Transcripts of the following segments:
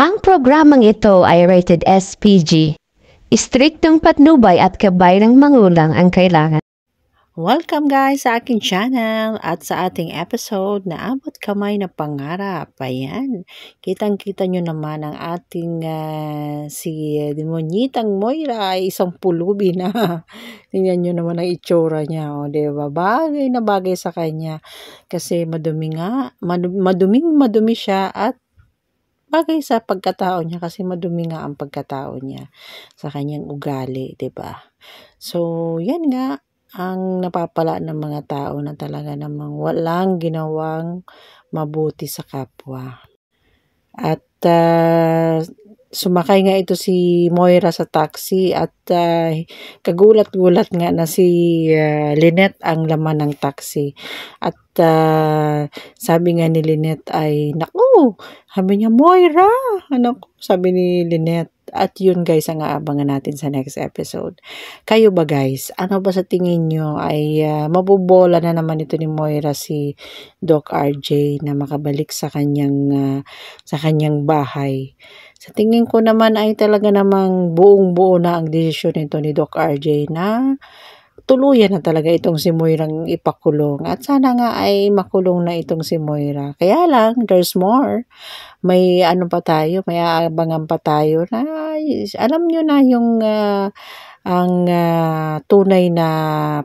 Ang programang ito ay rated SPG. Istriktong patnubay at gabay ng magulang ang kailangan. Welcome guys sa aking channel at sa ating episode na Abot Kamay na Pangarap. Ayan, kitang-kita nyo naman ang ating si Demonyitang Moira ay isang pulubi na. Tingnan nyo naman ang itsura niya. O, diba? Bagay na bagay sa kanya. Kasi madumi siya at bagay sa pagkatao niya kasi madumi nga ang pagkatao niya sa kanyang ugali, 'di ba? So, yan nga ang napapala ng mga tao na talaga namang walang ginawang mabuti sa kapwa. At sumakay nga ito si Moira sa taxi at kagulat-gulat nga na si Lynette ang laman ng taxi. At sabi nga ni Lynette ay, naku, sabi niya, Moira, ano, sabi ni Lynette. At yun guys ang aabangan natin sa next episode. Kayo ba guys, ano ba sa tingin nyo ay mabubola na naman ito ni Moira si Doc RJ na makabalik sa kanyang bahay? Sa tingin ko naman ay talaga namang buong-buo na ang desisyon nito ni Doc RJ na tuluyan na talaga itong si Moirang ipakulong. At sana nga ay makulong na itong si Moira. Kaya lang, there's more. May ano pa tayo, may aabangan pa tayo na alam nyo na yung ang tunay na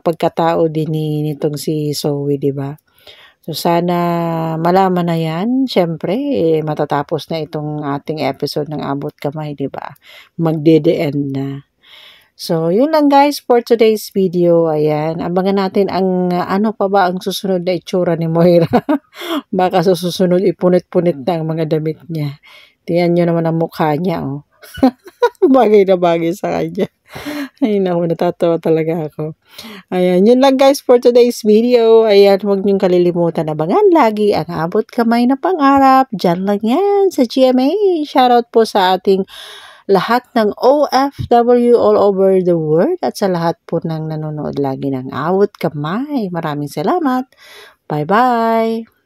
pagkatao din nitong si Zoe, di ba? So, sana malaman na yan. Siyempre, matatapos na itong ating episode ng Abot Kamay, di ba? Magde-end na. So, yun lang guys for today's video. Ayan, abangan natin ang ano pa ba ang susunod na itsura ni Moira. Baka sa susunod ipunit-punit na ang mga damit niya. Tingnan nyo naman ang mukha niya, oh. Bagay na bagay sa kanya. Ay, naku, natatawa talaga ako. Ayan, yun lang guys for today's video. Ayan, huwag niyong kalilimutan abangan lagi ang Abot Kamay na Pangarap. Diyan lang yan sa GMA. Shoutout po sa ating lahat ng OFW all over the world at sa lahat po ng nanonood lagi ng Abot Kamay. Maraming salamat. Bye-bye!